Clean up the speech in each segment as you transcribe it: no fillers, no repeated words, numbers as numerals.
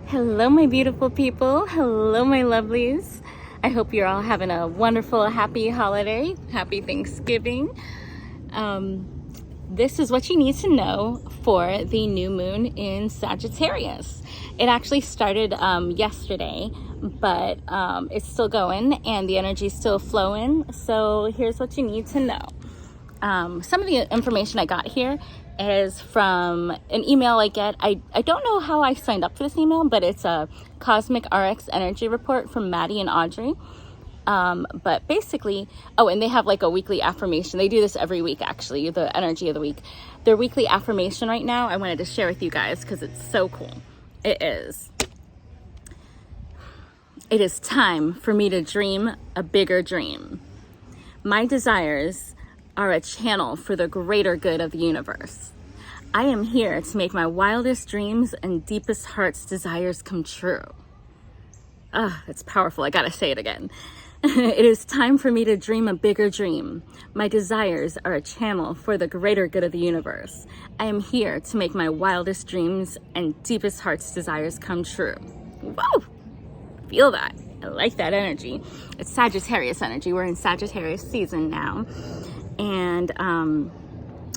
Hello, my beautiful people. Hello, my lovelies. I hope you're all having a wonderful, happy holiday. Happy Thanksgiving. This is what you need to know for the new moon in Sagittarius. It actually started yesterday, but it's still going and the energy is still flowing. So here's what you need to know. Some of the information I got here is from an email I get. I don't know how I signed up for this email, but it's a Cosmic RX energy report from Maddie and Audrey. But basically, and they have like a weekly affirmation. They do this every week, actually, the energy of the week. Their weekly affirmation right now, I wanted to share with you guys because it's so cool. It is time for me to dream a bigger dream. My desires are a channel for the greater good of the universe. I am here to make my wildest dreams and deepest heart's desires come true. It's powerful. I gotta say it again. It is time for me to dream a bigger dream. My desires are a channel for the greater good of the universe. I am here to make my wildest dreams and deepest heart's desires come true. Whoa! Feel that. I like that energy. It's Sagittarius energy. We're in Sagittarius season now. And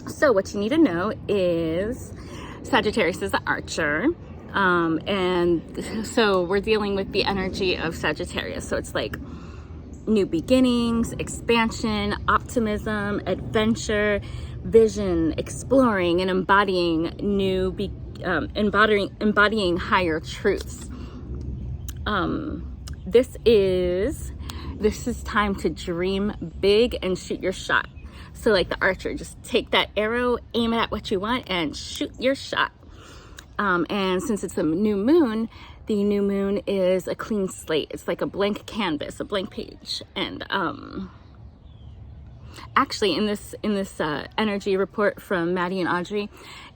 so what you need to know is Sagittarius is the archer. And so we're dealing with the energy of Sagittarius. So it's like new beginnings, expansion, optimism, adventure, vision, exploring, and embodying embodying higher truths. This is time to dream big and shoot your shot. So like the archer, just take that arrow, aim it at what you want, and shoot your shot. And since it's a new moon, the new moon is a clean slate. It's like a blank canvas, a blank page. And actually, in this energy report from Maddie and Audrey,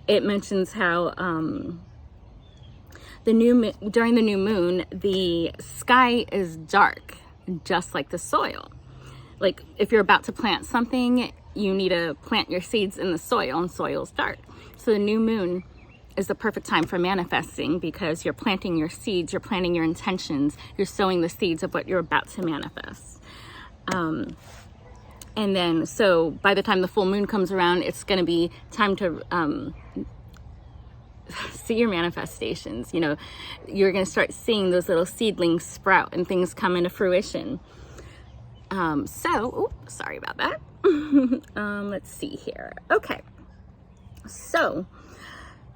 it mentions how during the new moon, the sky is dark, just like the soil. Like if you're about to plant something, you need to plant your seeds in the soil, and soil's dark. So the new moon is the perfect time for manifesting because you're planting your seeds, you're planting your intentions, you're sowing the seeds of what you're about to manifest. And then, so by the time the full moon comes around, it's going to be time to see your manifestations. You know, you're going to start seeing those little seedlings sprout and things come into fruition. Sorry about that. Let's see here. Okay. So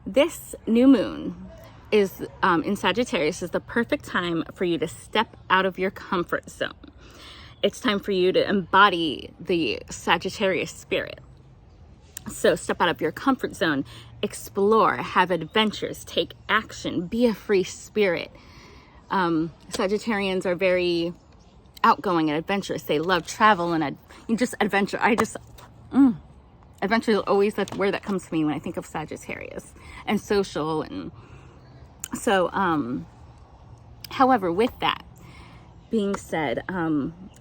this new moon is in Sagittarius is the perfect time for you to step out of your comfort zone. It's time for you to embody the Sagittarius spirit. So step out of your comfort zone, explore, have adventures, take action, be a free spirit. Sagittarians are very outgoing and adventurous. They love travel and just adventure. Adventure is always where that comes to me when I think of Sagittarius, and social. And so, however, with that being said,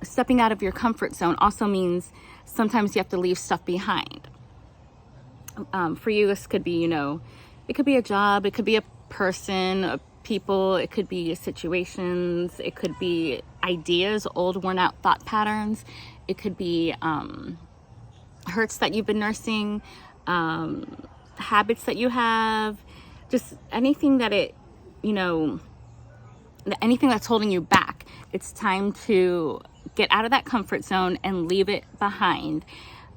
stepping out of your comfort zone also means sometimes you have to leave stuff behind. For you, this could be, it could be a job, it could be a person, people, it could be situations, it could be ideas, old worn out thought patterns, it could be hurts that you've been nursing, habits that you have, just anything that anything that's holding you back. It's time to get out of that comfort zone and leave it behind.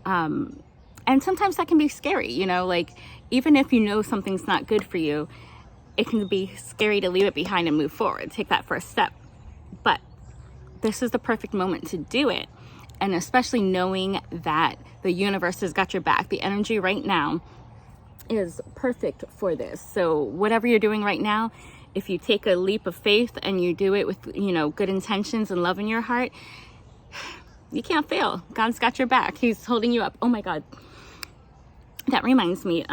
And sometimes that can be scary, like even if something's not good for you, it can be scary to leave it behind and move forward, take that first step. But this is the perfect moment to do it. And especially knowing that the universe has got your back. The energy right now is perfect for this. So whatever you're doing right now, if you take a leap of faith and you do it with, good intentions and love in your heart, you can't fail. God's got your back. He's holding you up. Oh my God. That reminds me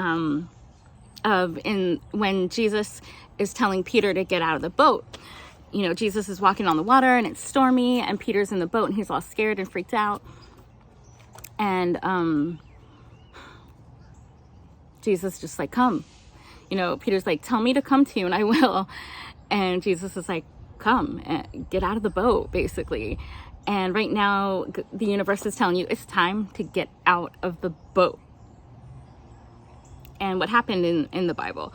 when Jesus is telling Peter to get out of the boat. Jesus is walking on the water and it's stormy and Peter's in the boat and he's all scared and freaked out. And Jesus just like, come. Peter's like, tell me to come to you and I will. And Jesus is like, come and get out of the boat, basically. And right now, the universe is telling you it's time to get out of the boat. And what happened in the Bible?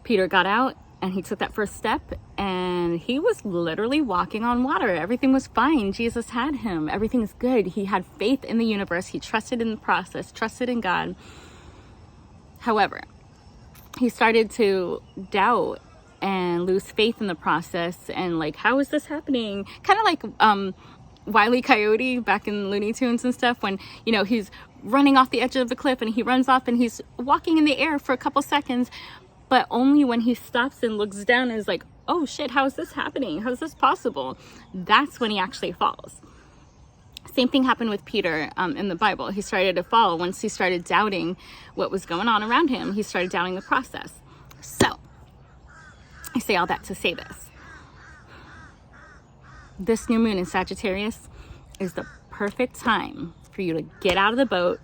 Peter got out and he took that first step and he was literally walking on water. Everything was fine. Jesus had him. Everything is good. He had faith in the universe. He trusted in the process, trusted in God. However, he started to doubt and lose faith in the process and like, how is this happening? Kind of like Wile E. Coyote back in Looney Tunes and stuff, when, you know, he's running off the edge of the cliff and he runs off and he's walking in the air for a couple seconds, but only when he stops and looks down and is like, oh shit, how is this happening? How is this possible? That's when he actually falls. Same thing happened with Peter in the Bible. He started to fall once he started doubting what was going on around him. He started doubting the process. So I say all that to say this. This new moon in Sagittarius is the perfect time for you to get out of the boat,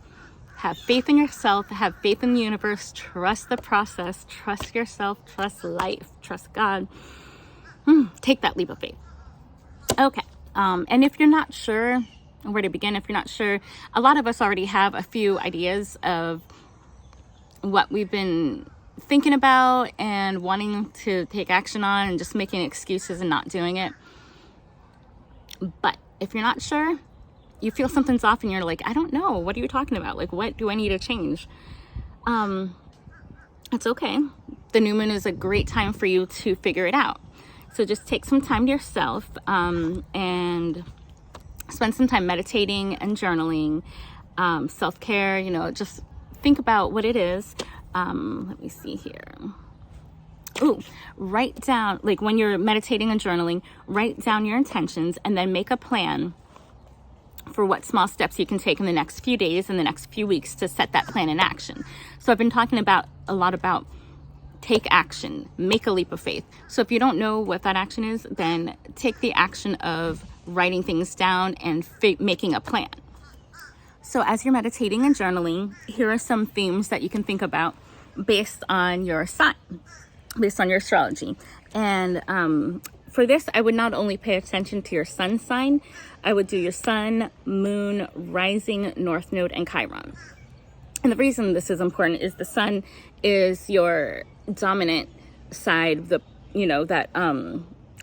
have faith in yourself, have faith in the universe, trust the process, trust yourself, trust life, trust God. Take that leap of faith. Okay. And if you're not sure where to begin, if you're not sure, a lot of us already have a few ideas of what we've been thinking about and wanting to take action on and just making excuses and not doing it. But if you're not sure, you feel something's off and you're like, I don't know, what are you talking about? Like, what do I need to change? It's okay. The new moon is a great time for you to figure it out. So just take some time to yourself and spend some time meditating and journaling, self-care, you know, just think about what it is. Let me see here. Write down, like when you're meditating and journaling, write down your intentions and then make a plan for what small steps you can take in the next few days and the next few weeks to set that plan in action. So I've been talking a lot about take action, make a leap of faith. So if you don't know what that action is, then take the action of writing things down and making a plan. So as you're meditating and journaling, here are some themes that you can think about based on your sign, based on your astrology. And for this, I would not only pay attention to your sun sign, I would do your sun, moon, rising, north node, and Chiron. And the reason this is important is the sun is your dominant side,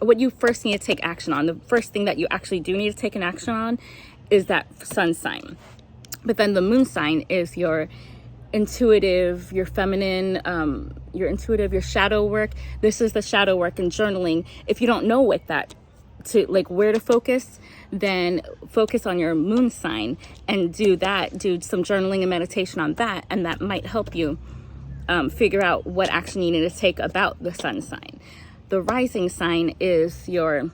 what you first need to take action on. The first thing that you actually do need to take an action on is that sun sign. But then the moon sign is your intuitive, your feminine, your intuitive, your shadow work. This is the shadow work and journaling. If you don't know what that, to like where to focus, then focus on your moon sign and do some journaling and meditation on that. And that might help you figure out what action you need to take about the sun sign. The rising sign is your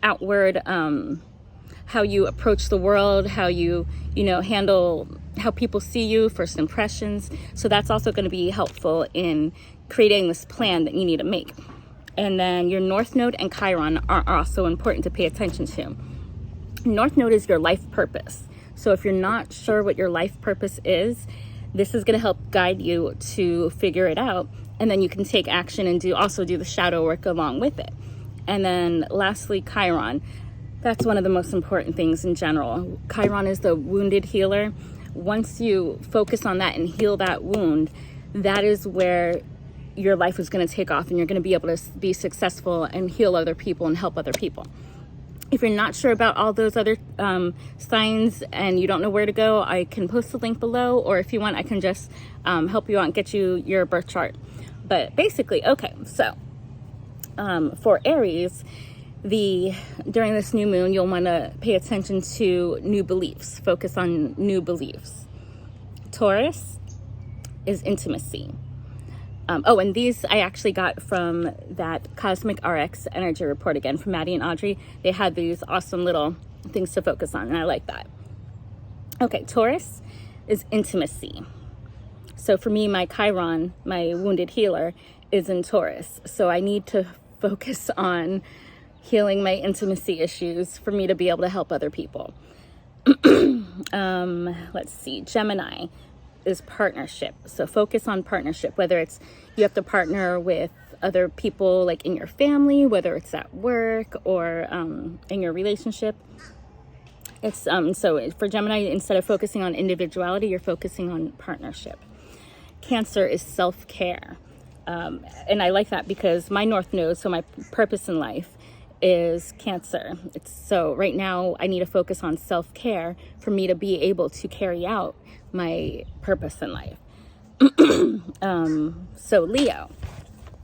outward, how you approach the world, how you handle how people see you, first impressions. So that's also going to be helpful in creating this plan that you need to make. And then your north node and Chiron are also important to pay attention to. North node is your life purpose. So if you're not sure what your life purpose is, this is going to help guide you to figure it out. And then you can take action and do the shadow work along with it. And then lastly, Chiron. That's one of the most important things in general. Chiron is the wounded healer. Once you focus on that and heal that wound, that is where your life is going to take off and you're going to be able to be successful and heal other people and help other people. If you're not sure about all those other signs and you don't know where to go, I can post a link below, or if you want, I can just help you out and get you your birth chart. But basically, okay, so for Aries, during this new moon, you'll want to pay attention to new beliefs, focus on new beliefs. Taurus is intimacy. And these I actually got from that Cosmic RX energy report again from Maddie and Audrey. They had these awesome little things to focus on, and I like that. Okay, Taurus is intimacy. So for me, my Chiron, my wounded healer, is in Taurus. So I need to focus on healing my intimacy issues for me to be able to help other people. Let's see, Gemini is partnership. So focus on partnership, whether it's you have to partner with other people, like in your family, whether it's at work or in your relationship. It's so for Gemini, instead of focusing on individuality, you're focusing on partnership. Cancer is self-care. And I like that because my North Node, so my purpose in life, is Cancer. So right now I need to focus on self-care for me to be able to carry out my purpose in life. So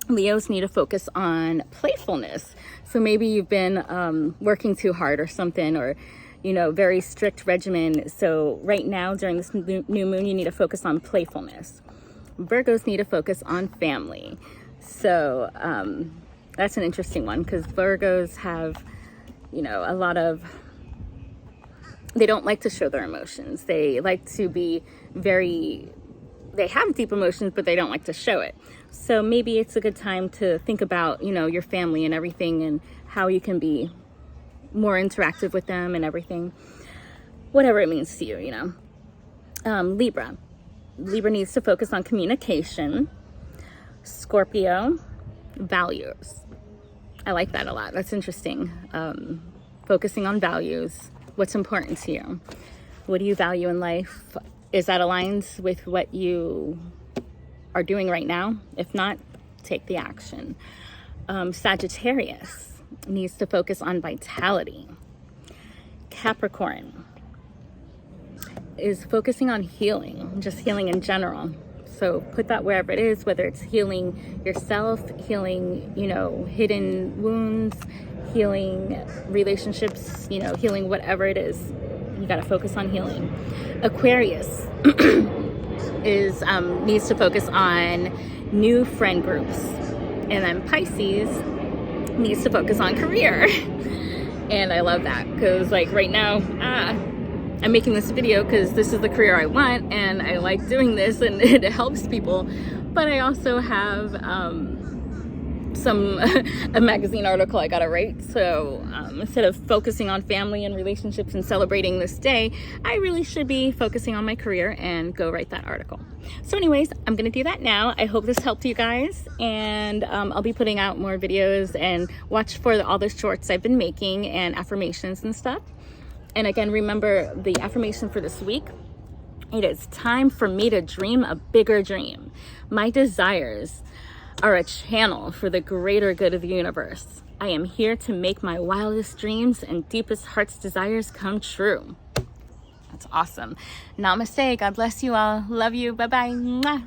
Leos need to focus on playfulness. So maybe you've been working too hard or something, or very strict regimen. So right now during this new moon, you need to focus on playfulness. Virgos need to focus on family. So that's an interesting one, because Virgos have, a lot of, they don't like to show their emotions. They like to be they have deep emotions, but they don't like to show it. So maybe it's a good time to think about, your family and everything, and how you can be more interactive with them and everything, whatever it means to you, Libra needs to focus on communication. Scorpio, values. I like that a lot. That's interesting. Focusing on values. What's important to you? What do you value in life? Is that aligned with what you are doing right now? If not, take the action. Sagittarius needs to focus on vitality. Capricorn is focusing on healing, just healing in general. So put that wherever it is, whether it's healing yourself, healing, hidden wounds, healing relationships, healing whatever it is. You got to focus on healing. Aquarius needs to focus on new friend groups. And then Pisces needs to focus on career. And I love that, because right now, I'm making this video because this is the career I want, and I like doing this, and it helps people. But I also have a magazine article I gotta write. So instead of focusing on family and relationships and celebrating this day, I really should be focusing on my career and go write that article. So anyways, I'm gonna do that now. I hope this helped you guys, and I'll be putting out more videos, and watch for all the shorts I've been making and affirmations and stuff. And again, remember the affirmation for this week. It is time for me to dream a bigger dream. My desires are a channel for the greater good of the universe. I am here to make my wildest dreams and deepest heart's desires come true. That's awesome. Namaste. God bless you all. Love you. Bye-bye. Mwah.